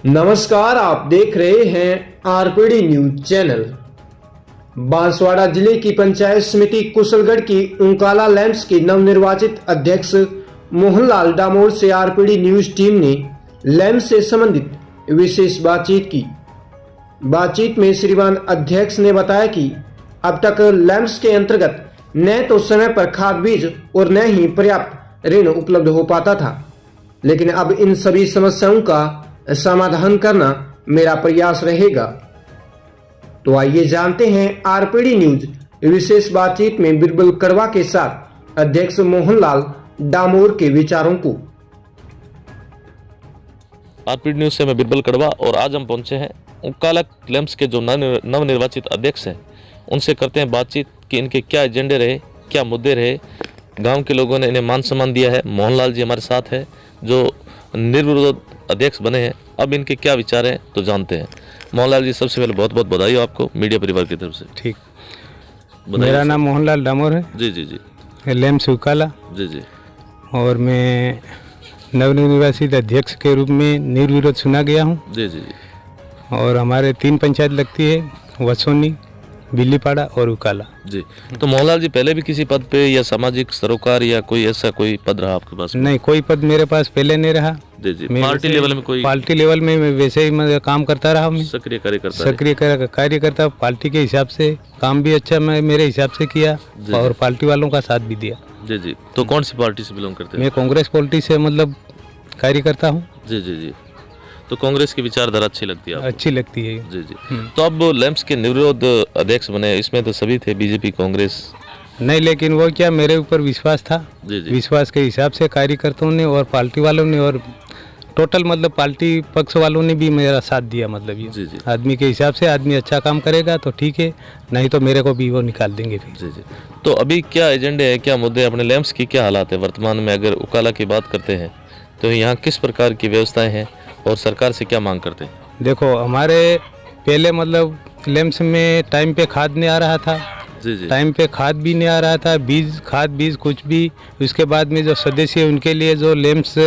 नमस्कार, आप देख रहे हैं आरपीडी न्यूज चैनल। बांसवाड़ा जिले की पंचायत समिति कुशलगढ़ की उंकाला लैंप्स के नवनिर्वाचित अध्यक्ष मोहनलाल डामोर से आरपीडी न्यूज टीम ने लैंप्स से संबंधित विशेष बातचीत की। बातचीत में श्रीमान अध्यक्ष ने बताया कि अब तक लैंप्स के अंतर्गत न तो समय पर खाद बीज और न ही पर्याप्त ऋण उपलब्ध हो पाता था, लेकिन अब इन सभी समस्याओं का समाधान करना मेरा प्रयास रहेगा। तो आइए जानते हैं आरपीडी न्यूज विशेष बातचीत में बिरबल कड़वा के साथ अध्यक्ष मोहनलाल डामोर के विचारों को। आरपीडी न्यूज से मैं बिरबल कड़वा और आज हम पहुंचे हैं उंकाला लैंप्स के जो नवनिर्वाचित अध्यक्ष हैं, उनसे करते हैं बातचीत कि इनके क्या एजेंडे रहे, क्या मुद्दे रहे। गांव के लोगों ने इन्हें मान सम्मान दिया है। मोहनलाल जी हमारे साथ है जो निर्विरोध अध्यक्ष बने हैं। अब इनके क्या विचार हैं तो जानते हैं। मोहनलाल जी, सबसे पहले बहुत बहुत बधाई हो आपको मीडिया परिवार की तरफ से। ठीक, मेरा नाम मोहनलाल डामोर है। जी जी जी। लैंप्स उकाला। जी जी। और मैं नवनिर्वाचित अध्यक्ष के रूप में निर्विरोध चुना गया हूँ। जी जी जी। और हमारे 3 पंचायत लगती है, वसोनी, बिल्लीपाड़ा और उकाला। जी। तो मोहनलाल जी, पहले भी किसी पद पे या सामाजिक सरोकार या कोई ऐसा कोई पद रहा आपके पास? नहीं, कोई पद मेरे पास पहले नहीं रहा। जी जी। पार्टी लेवल में कोई? पार्टी लेवल में मैं वैसे ही मैं काम करता रहा। मैं सक्रिय कार्यकर्ता? सक्रिय कार्यकर्ता। पार्टी के हिसाब से काम भी अच्छा मैं मेरे हिसाब से किया और पार्टी वालों का साथ भी दिया। जी जी। तो कौन सी पार्टी से बिलोंग करते हैं? मैं कांग्रेस पार्टी से कार्यकर्ता हूँ। जी जी जी। तो कांग्रेस की विचारधारा अच्छी लगती है आपको? अच्छी लगती है। जी जी। तो अब लैंप्स के निर्विरोध अध्यक्ष बने, इसमें तो सभी थे, बीजेपी, कांग्रेस? नहीं, लेकिन वो क्या, मेरे ऊपर विश्वास था। जी जी। विश्वास के हिसाब से कार्यकर्ताओं ने और पार्टी वालों ने और टोटल पार्टी पक्ष वालों ने भी मेरा साथ दिया। ये जी जी। आदमी के हिसाब से आदमी अच्छा काम करेगा तो ठीक है, नहीं तो मेरे को भी वो निकाल देंगे फिर। जी जी। तो अभी क्या एजेंडे है, क्या मुद्दे, अपने लैंप्स की क्या हालात है वर्तमान में? अगर उकाला की बात करते हैं तो यहाँ किस प्रकार की व्यवस्थाएं हैं और सरकार से क्या मांग करते हैं? देखो, हमारे पहले लैंप्स में टाइम पे खाद नहीं आ रहा था। जी जी। टाइम पे खाद भी नहीं आ रहा था, बीज कुछ भी। उसके बाद में जो सदस्य है उनके लिए जो लैंप्स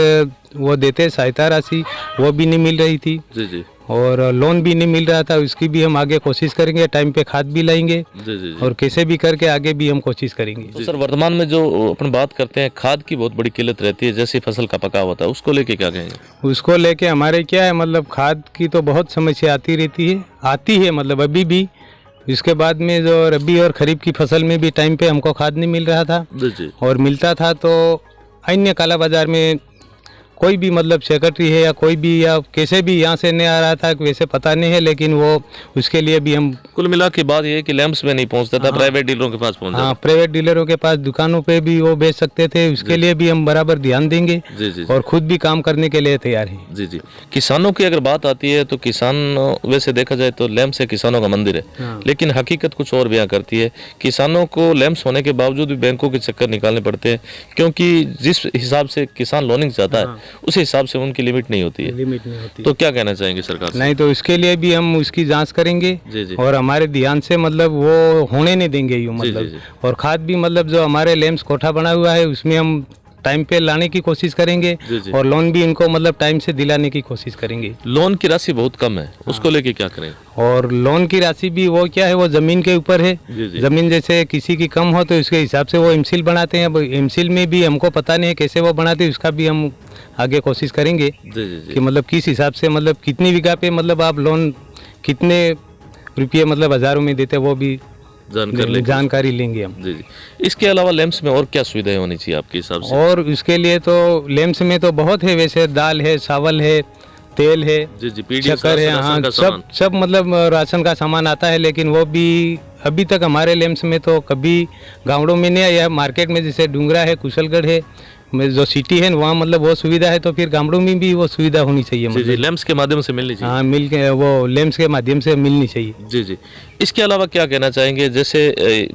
वो देते सहायता राशि, वो भी नहीं मिल रही थी। जी जी। और लोन भी नहीं मिल रहा था, उसकी भी हम आगे कोशिश करेंगे। टाइम पे खाद भी लाएंगे। जी जी। और कैसे भी करके आगे भी हम कोशिश करेंगे। तो सर, वर्तमान में जो अपन बात करते हैं, खाद की बहुत बड़ी किल्लत रहती है, जैसे फसल का पकाव होता है, उसको लेके क्या कहेंगे? उसको लेके हमारे क्या है, खाद की तो बहुत समस्या आती रहती है, अभी भी। इसके बाद में जो रबी और खरीफ की फसल में भी टाइम पे हमको खाद नहीं मिल रहा था। जी जी। और मिलता था तो अन्य काला बाजार में कोई भी सेक्रेटरी है या कोई भी या कैसे भी यहाँ से नहीं आ रहा था, वैसे पता नहीं है, लेकिन वो उसके लिए भी हम कुल मिला के बात ये है कि लैंप्स में नहीं पहुँचता था। प्राइवेट डीलरों के पास पहुँचा। हाँ, प्राइवेट डीलरों के पास, दुकानों पे भी वो बेच सकते थे। उसके लिए भी हम बराबर ध्यान देंगे। जी जी। और खुद भी काम करने के लिए तैयार हैं। जी जी। किसानों की अगर बात आती है तो किसान, वैसे देखा जाए तो लैंप्स है किसानों का मंदिर है। हाँ। लेकिन हकीकत कुछ और बयां करती है। किसानों को लैंप्स होने के बावजूद भी बैंकों के चक्कर निकालने पड़ते हैं, क्योंकि जिस हिसाब से किसान लोनिंग चाहता है उस हिसाब से उनकी लिमिट नहीं होती है। तो क्या कहना चाहेंगे सरकार से? नहीं, तो इसके लिए भी हम उसकी जांच करेंगे। जी जी। और हमारे ध्यान से वो होने नहीं देंगे यूँ जी जी। और खाद भी जो हमारे लैंप्स कोठा बना हुआ है उसमें हम टाइम पे लाने की कोशिश करेंगे। जी जी। और लोन भी इनको टाइम से दिलाने की कोशिश करेंगे। लोन की राशि बहुत कम है, उसको लेके क्या करें? और लोन की राशि भी वो क्या है, वो जमीन के ऊपर है। जी जी। जमीन जैसे किसी की कम हो तो उसके हिसाब से वो एमसील बनाते हैं। अब एमसील में भी हमको पता नहीं है कैसे वो बनाते हैं, उसका भी हम आगे कोशिश करेंगे। जी जी जी। कि किस हिसाब से कितनी बीघा पे आप लोन कितने रुपये हजारों में देते, वो भी जानकारी लेंगे हम। जी जी। इसके अलावा लैंप्स में और क्या सुविधाएं होनी चाहिए आपके हिसाब से? और उसके लिए तो लैंप्स में तो बहुत है, वैसे दाल है, चावल है, तेल है, जी जी, शक्कर है। हाँ, सब राशन का सामान आता है। लेकिन वो भी अभी तक हमारे लैंप्स में तो कभी गाँवों में नहीं आया। मार्केट में जैसे डूंगरा है, कुशलगढ़ है, जो सिटी है वहाँ वो सुविधा है, तो फिर गाँवों में भी वो सुविधा होनी चाहिए। लैंप्स के माध्यम से मिलनी चाहिए। हाँ, मिल के वो लैंप्स के माध्यम से मिलनी चाहिए। जी जी। इसके अलावा क्या कहना चाहेंगे, जैसे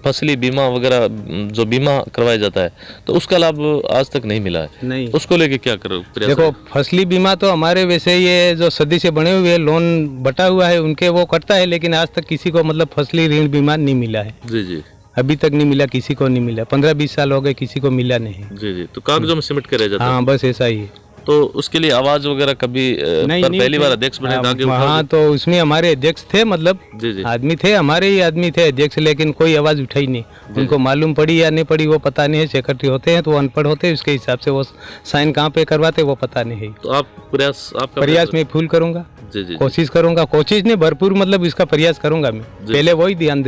फसली बीमा वगैरह जो बीमा करवाया जाता है, तो उसका लाभ आज तक नहीं मिला है? नहीं। उसको लेके क्या करो? देखो, फसली बीमा तो हमारे वैसे ये जो सदस्य बने हुए लोन बटा हुआ है उनके वो कटता है, लेकिन आज तक किसी को फसली ऋण बीमा नहीं मिला है। जी जी। अभी तक नहीं मिला, किसी को नहीं मिला। 15-20 साल हो गए, किसी को मिला नहीं। जी जी। तो कागजों में सिमट के रह जाता है। हाँ, बस ऐसा ही है। तो उसके लिए आवाज वगैरह कभी पहली बार अध्यक्ष बने आगे हाँ, तो उसमें हमारे अध्यक्ष थे, मतलब जी आदमी थे, हमारे ही आदमी थे अध्यक्ष, लेकिन कोई आवाज उठाई नहीं। उनको मालूम पड़ी या नहीं पड़ी वो पता नहीं है। सेक्रेटरी होते हैं तो वो अनपढ़ होते हैं, उसके हिसाब से वो साइन कहाँ पे करवाते वो पता नहीं है। तो आप आपका प्रयास में फुल करूंगा, जी कोशिश करूंगा, कोशिश नहीं भरपूर, मतलब इसका प्रयास करूंगा मैं, पहले वही ध्यान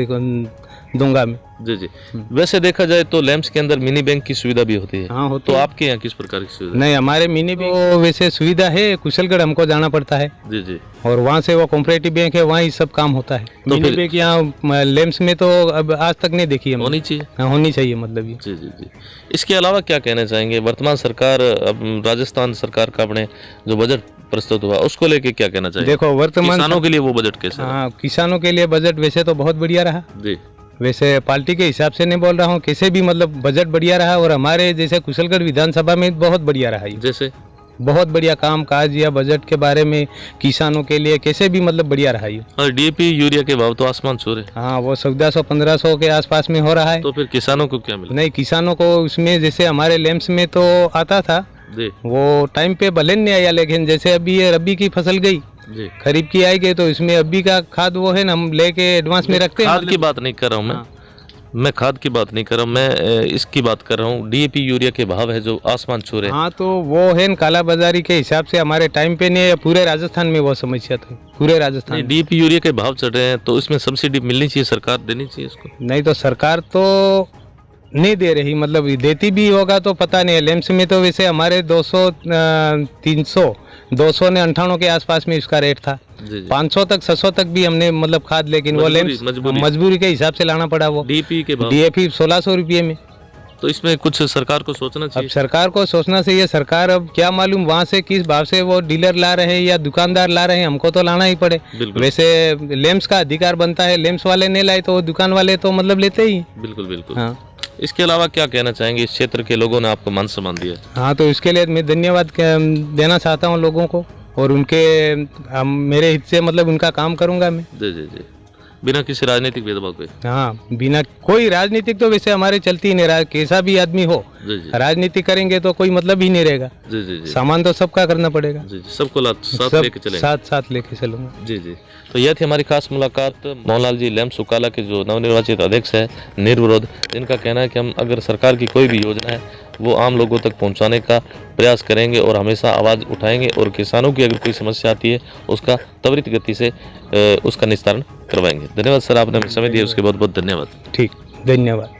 दूंगा मैं। जी। वैसे देखा जाए तो लैम्प्स के अंदर मिनी बैंक की सुविधा भी होती है। हाँ, होती तो है। आपके यहाँ किस प्रकार की सुविधा? नहीं, हमारे मिनी बैंक वैसे सुविधा है, कुशलगढ़ हमको जाना पड़ता है जी। और वहाँ से वो कोऑपरेटिव बैंक है, वहाँ ही सब काम होता है। तो मिनी बैंक यहाँ लैम्प्स में तो अब आज तक नहीं देखी है। होनी चाहिए। हाँ, होनी चाहिए, मतलब ये। जी। इसके अलावा क्या कहना चाहेंगे? वर्तमान सरकार, अब राजस्थान सरकार का अपने जो बजट प्रस्तुत हुआ उसको लेके क्या कहना चाहिए? देखो, वर्तमान किसानों के लिए वो बजट कैसा रहा? हाँ, किसानों के लिए बजट वैसे तो बहुत बढ़िया रहा। जी। वैसे पार्टी के हिसाब से नहीं बोल रहा हूँ, कैसे भी मतलब बजट बढ़िया रहा, और हमारे जैसे कुशलगढ़ विधानसभा में बहुत बढ़िया रहा। ये जैसे बहुत बढ़िया काम काज या बजट के बारे में किसानों के लिए कैसे भी मतलब बढ़िया रहा ये। और डीएपी यूरिया के भाव तो आसमान छू रहे। हाँ, वो 1400-1500 के आसपास में हो रहा है। तो फिर किसानों को क्या मिला? नहीं, किसानों को उसमें जैसे हमारे लैम्प्स में तो आता था, जी। वो टाइम पे भले नहीं आया, लेकिन जैसे अभी ये रबी की फसल गई, जी। खरीफ की आई गई, तो इसमें अभी का खाद वो है ना, हम लेके एडवांस में रखते हैं। खाद की बात नहीं कर रहा हूँ मैं खाद की बात नहीं कर रहा हूँ, मैं इसकी बात कर रहा हूँ। डीएपी यूरिया के भाव है जो आसमान छू रहे। हाँ, तो वो है काला बाजारी के हिसाब से हमारे टाइम पे नहीं है, पूरे राजस्थान में वो समस्या थी, पूरे राजस्थान। डीएपी यूरिया के भाव चढ़ रहे हैं तो इसमें सब्सिडी मिलनी चाहिए, सरकार देनी चाहिए इसको। नहीं, तो सरकार तो नहीं दे रही, मतलब देती भी होगा तो पता नहीं है। लैम्प्स में तो वैसे हमारे 200 ने 98 के आसपास में इसका रेट था। जी। 500 तक 600 तक भी हमने मतलब खाद, लेकिन वो लैम्प्स मजबूरी के हिसाब से लाना पड़ा। वो डीएपी के भाव, डीएपी 1600 रुपये में। तो इसमें कुछ सरकार को सोचना अब चाहिए। सरकार को सोचना चाहिए। सरकार अब क्या मालूम वहाँ से किस भाव से वो डीलर ला रहे हैं या दुकानदार ला रहे हैं, हमको तो लाना ही पड़े। वैसे लैम्प्स का अधिकार बनता है, लैम्प्स वाले नहीं लाए तो वो दुकान वाले तो मतलब लेते ही। बिल्कुल। हाँ। इसके अलावा क्या कहना चाहेंगे? इस क्षेत्र के लोगों ने आपको मान सम्मान दिया। हाँ, तो इसके लिए मैं धन्यवाद देना चाहता हूँ लोगों को, और उनके मेरे हित से मतलब उनका काम करूँगा मैं। जी। बिना किसी राजनीतिक भेदभाव के। हाँ, बिना कोई राजनीतिक तो वैसे हमारे चलती ही नहीं रहा, कैसा भी आदमी हो। जी। राजनीति करेंगे तो कोई मतलब ही नहीं रहेगा। जी। सामान तो सबका करना पड़ेगा। जी। सबको साथ लेके चलेंगे। साथ लेके चलूंगा। जी। तो यह थी हमारी खास मुलाकात मोहनलाल जी लैम्प्स उकाला के जो नवनिर्वाचित अध्यक्ष है निर्विरोध, जिनका कहना है कि हम अगर सरकार की कोई भी योजना है वो आम लोगों तक पहुंचाने का प्रयास करेंगे और हमेशा आवाज़ उठाएंगे, और किसानों की अगर कोई समस्या आती है उसका त्वरित गति से उसका निस्तारण करवाएंगे। धन्यवाद सर, आपने समय दिया उसके बहुत बहुत धन्यवाद। ठीक, धन्यवाद।